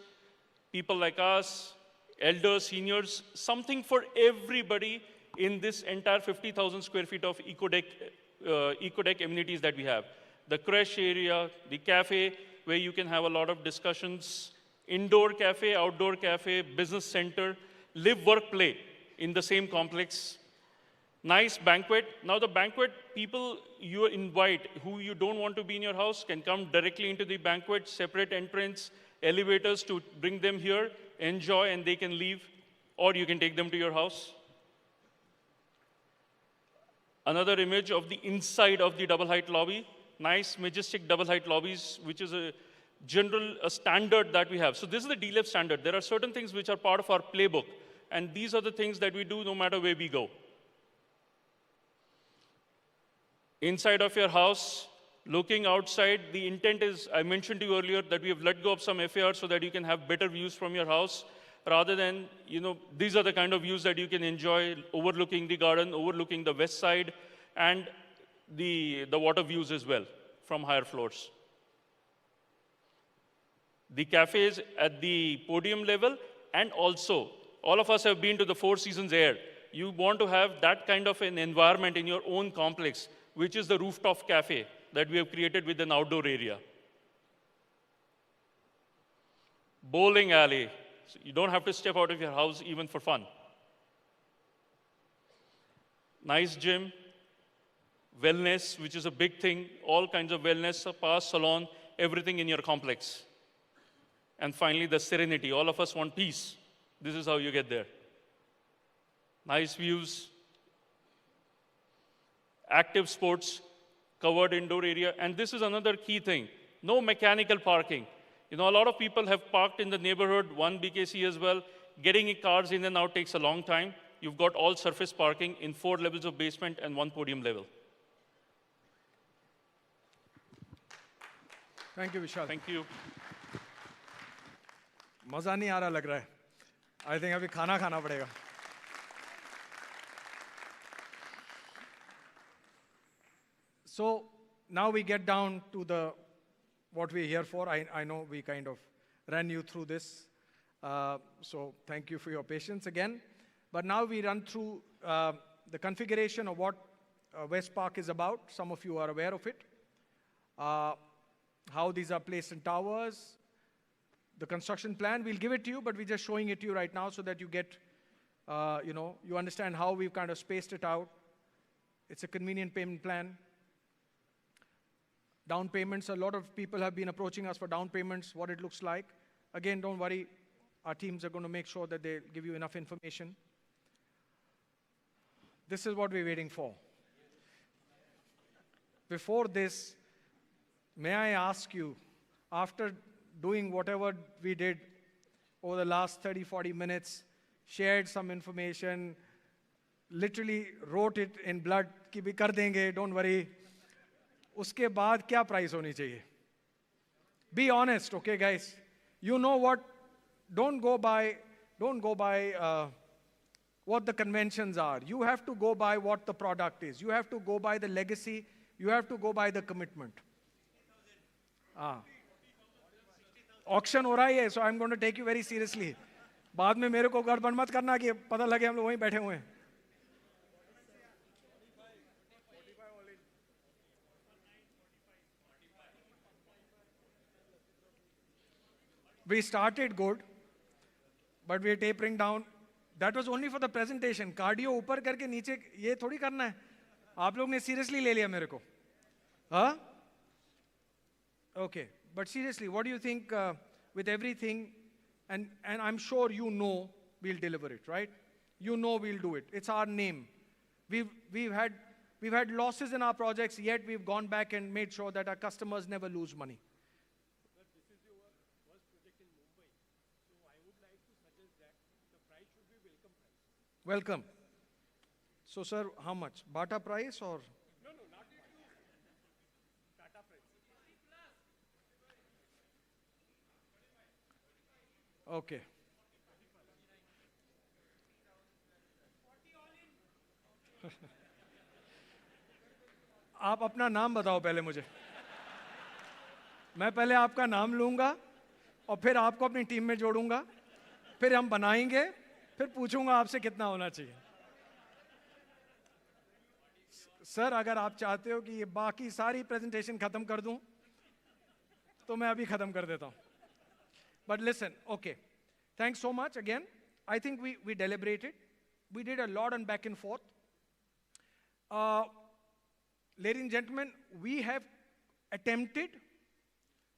people like us, elders, seniors, something for everybody in this entire 50,000 square feet of eco-deck amenities that we have. The creche area, the cafe, where you can have a lot of discussions, indoor cafe, outdoor cafe, business center, live, work, play in the same complex. Nice banquet. Now the banquet, people you invite who you don't want to be in your house can come directly into the banquet, separate entrance, elevators to bring them here, enjoy, and they can leave, or you can take them to your house. Another image of the inside of the double height lobby. Nice, majestic double height lobbies, which is a standard that we have. So this is the DLEV standard. There are certain things which are part of our playbook, and these are the things that we do no matter where we go. Inside of your house, looking outside, the intent is, I mentioned to you earlier, that we have let go of some FAR so that you can have better views from your house, rather than, these are the kind of views that you can enjoy, overlooking the garden, overlooking the west side, and the water views as well from higher floors. The cafes at the podium level, and also, all of us have been to the Four Seasons Air. You want to have that kind of an environment in your own complex, which is the rooftop cafe that we have created with an outdoor area. Bowling alley. So you don't have to step out of your house even for fun. Nice gym. Wellness, which is a big thing. All kinds of wellness, spa, salon, everything in your complex. And finally, the serenity. All of us want peace. This is how you get there. Nice views. Active sports, covered indoor area. And this is another key thing. No mechanical parking. A lot of people have parked in the neighborhood, one BKC as well. Getting cars in and out takes a long time. You've got all surface parking in 4 levels of basement and 1 podium level. Thank you, Vishal. Thank you. मजा नहीं आ रहा लग रहा है. I think अभी खाना खाना पड़ेगा. So now we get down to the what we're here for. I know we kind of ran you through this. So thank you for your patience again. But now we run through the configuration of what Westpark is about. Some of you are aware of it. How these are placed in towers. The construction plan, we'll give it to you, but we're just showing it to you right now so that you get, you understand how we've kind of spaced it out. It's a convenient payment plan. Down payments, a lot of people have been approaching us for down payments, what it looks like. Again, don't worry, our teams are going to make sure that they give you enough information. This is what we're waiting for. Before this, may I ask you, after doing whatever we did over the last 30, 40 minutes, shared some information, literally wrote it in blood, कि भी कर देंगे, don't worry. उसके बाद क्या price होनी चाहिए? Be honest, okay, guys. You know what? Don't go by what the conventions are. You have to go by what the product is. You have to go by the legacy. You have to go by the commitment. Auction हो रहा है, so I'm going to take you very seriously. बाद में मेरे को गड़बड़ मत करना कि पता लगे हम लोग वहीं बैठे हुए हैं. We started good, but we are tapering down. That was only for the presentation. Cardio ऊपर करके नीचे ये थोड़ी करना है. आप लोग ने seriously ले लिया मेरे को. हाँ? Okay. But seriously, what do you think with everything? And I'm sure you know we'll deliver it, right? You know we'll do it. It's our name. We've had losses in our projects, yet we've gone back and made sure that our customers never lose money. But this is your first project in Mumbai, so I would like to suggest that the price should be welcome price. Welcome. So, sir, how much? Bata price or? No, not it to Tata price. Okay. आप अपना नाम बताओ पहले मुझे. मैं पहले आपका नाम लूंगा और फिर आपको अपनी टीम में जोड़ूंगा. फिर हम बनाएंगे, फिर पूछूंगा आपसे कितना होना चाहिए. सर, अगर आप चाहते हो कि ये बाकी सारी प्रेजेंटेशन खत्म कर दूं, तो मैं अभी खत्म कर देता हूं. But listen, okay. Thanks so much again. I think we deliberated. We did a lot on back and forth. Ladies and gentlemen, we have attempted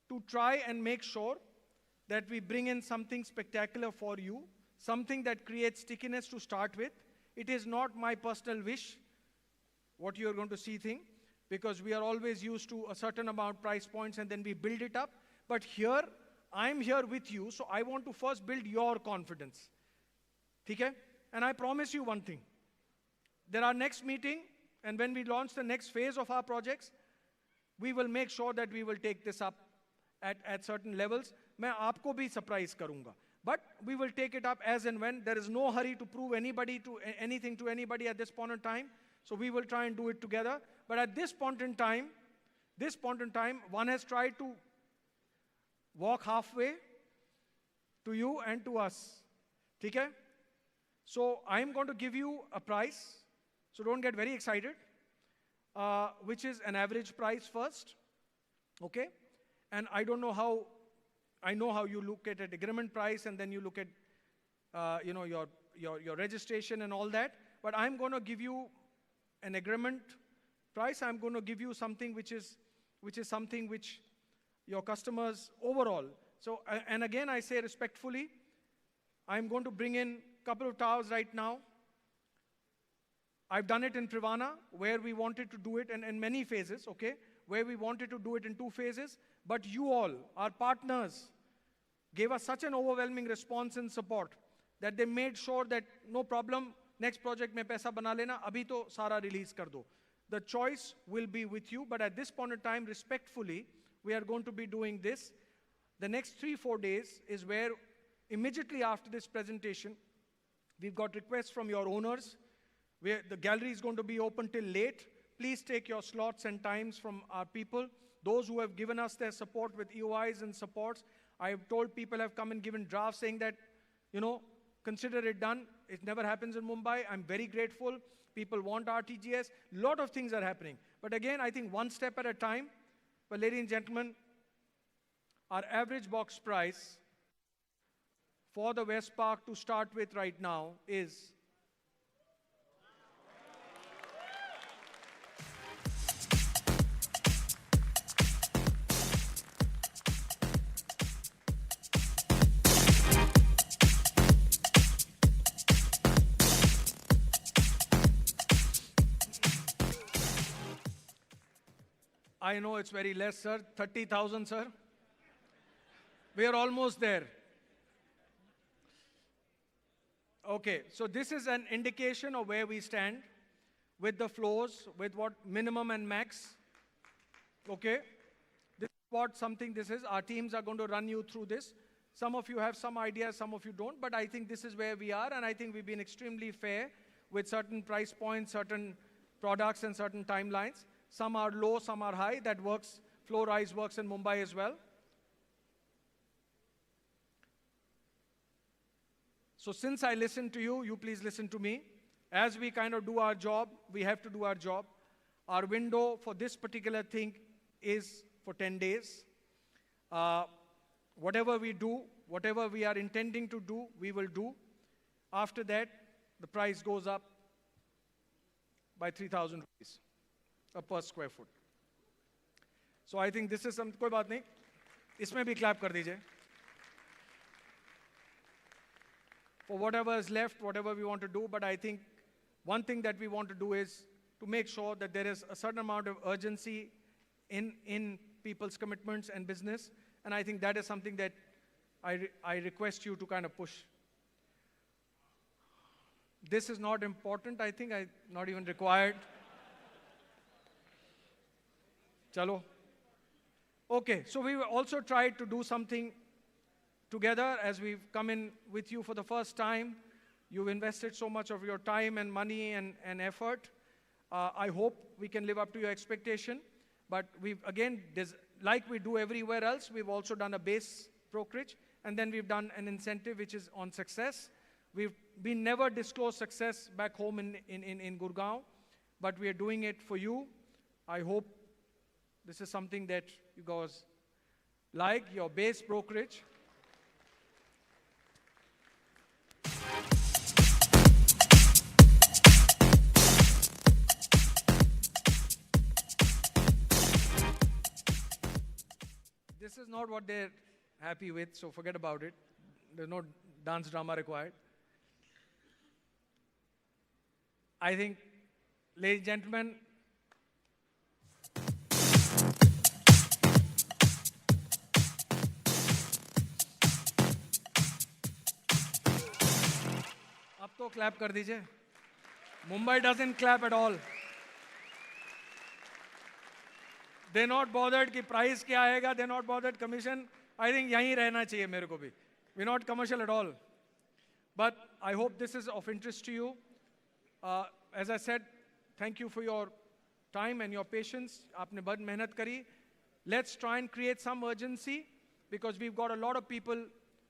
to try and make sure that we bring in something spectacular for you, something that creates stickiness to start with. It is not my personal wish, what you're going to see thing, because we are always used to a certain amount price points and then we build it up. But here, I'm here with you, so I want to first build your confidence. Okay? And I promise you one thing. There are next meeting, and when we launch the next phase of our projects, we will make sure that we will take this up at certain levels. मैं आपको भी surprise करूँगा. But we will take it up as and when. There is no hurry to prove anything to anybody at this point in time. So we will try and do it together. But at this point in time, one has tried to walk halfway to you and to us. Okay? So I'm going to give you a price. So don't get very excited. Which is an average price first. Okay? And I know how you look at an agreement price and then you look at your registration and all that. But I'm going to give you an agreement price. I'm going to give you something which is something which your customers overall. So, and again, I say respectfully, I'm going to bring in a couple of towers right now. I've done it in Privana, where we wanted to do it in many phases, okay? Where we wanted to do it in 2 phases. But you all, our partners, gave us such an overwhelming response and support that they made sure that no problem, next project mein paisa bana lena, abhi to sara release kar do. The choice will be with you, but at this point in time, respectfully, we are going to be doing this. The next 3-4 days is where immediately after this presentation, we've got requests from your owners, where the gallery is going to be open till late. Please take your slots and times from our people. Those who have given us their support with EOIs and supports, I've told people have come and given drafts saying that, consider it done. It never happens in Mumbai. I'm very grateful. People want RTGS. A lot of things are happening. But again, I think one step at a time. But ladies and gentlemen, our average box price for the Westpark to start with right now is I know it's very less, sir. 30,000, sir. We are almost there. Okay, so this is an indication of where we stand with the floors, with what minimum and max. Okay, this is what something this is. Our teams are going to run you through this. Some of you have some ideas, some of you don't, but I think this is where we are, and I think we've been extremely fair with certain price points, certain products, and certain timelines. Some are low, some are high. That works. Floor rise works in Mumbai as well. So since I listened to you, you please listen to me. As we kind of do our job, we have to do our job. Our window for this particular thing is for 10 days. Whatever we do, whatever we are intending to do, we will do. After that, the price goes up by 3,000 rupees per square foot. So I think this is some, कोई बात नहीं, इसमें भी clap कर दीजिए. For whatever is left, whatever we want to do, but I think one thing that we want to do is to make sure that there is a certain amount of urgency in people's commitments and business, and I think that is something that I request you to kind of push. This is not important, I think, not even required. Chalo. Okay, so we also tried to do something together as we've come in with you for the first time. You've invested so much of your time and money and effort. I hope we can live up to your expectation. But we've, again, like we do everywhere else, we've also done a base brokerage, and then we've done an incentive which is on success. We never disclose success back home in Gurgaon, but we are doing it for you. I hope this is something that you guys like, your base brokerage. This is not what they're happy with, so forget about it. There's no dance drama required. I think, ladies and gentlemen, अब तो clap कर दीजिए. Mumbai doesn't clap at all. They're not bothered कि price क्या आएगा. They're not bothered commission. I think यहीं रहना चाहिए मेरे को भी. We're not commercial at all. But I hope this is of interest to you. As I said, thank you for your time and your patience. आपने बहुत मेहनत करी. Let's try and create some urgency because we've got a lot of people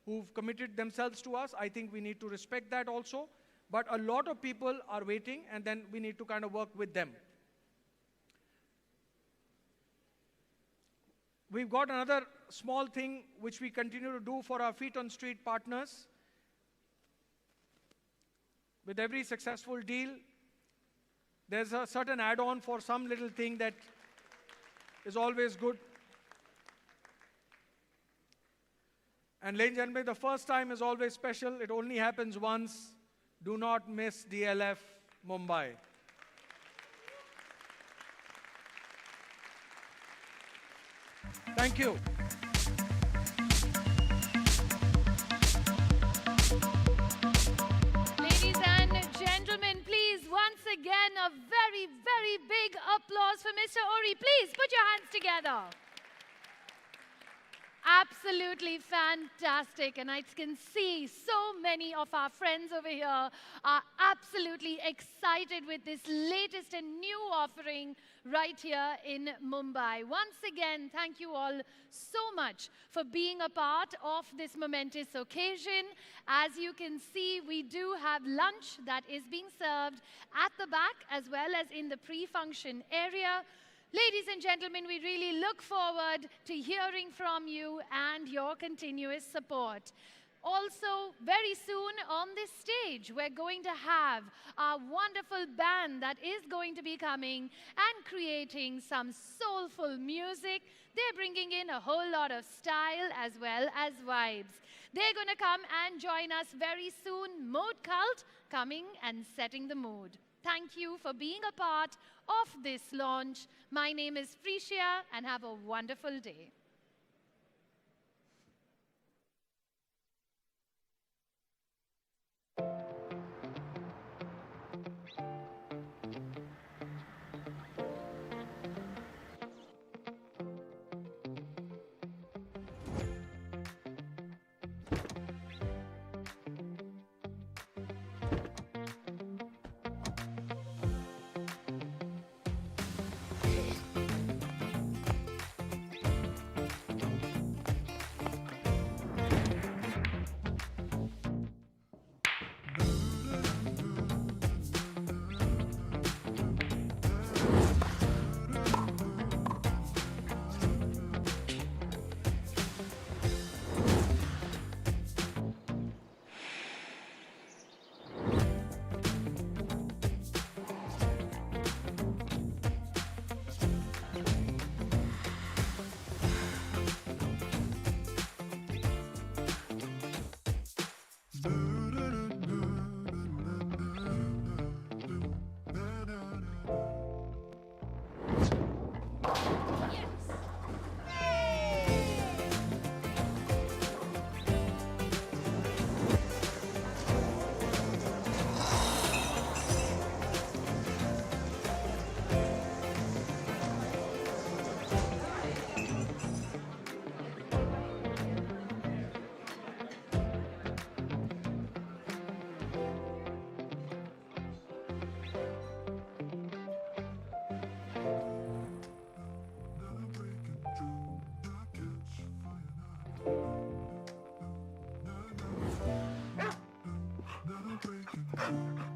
who've committed themselves to us. I think we need to respect that also. But a lot of people are waiting, and then we need to kind of work with them. We've got another small thing which we continue to do for our feet on street partners. With every successful deal, there's a certain add-on for some little thing that is always good. And ladies and gentlemen, the first time is always special. It only happens once. Do not miss DLF Mumbai. Thank you. Ladies and gentlemen, please, once again, a very, very big applause for Mr. Ori. Please, put your hands together. Absolutely fantastic. And I can see so many of our friends over here are absolutely excited with this latest and new offering right here in Mumbai. Once again, thank you all so much for being a part of this momentous occasion. As you can see, we do have lunch that is being served at the back as well as in the pre-function area. Ladies and gentlemen, we really look forward to hearing from you and your continuous support. Also, very soon on this stage, we're going to have our wonderful band that is going to be coming and creating some soulful music. They're bringing in a whole lot of style as well as vibes. They're going to come and join us very soon. Mode Cult coming and setting the mood. Thank you for being a part of this launch. My name is Frisia, and have a wonderful day. Breaking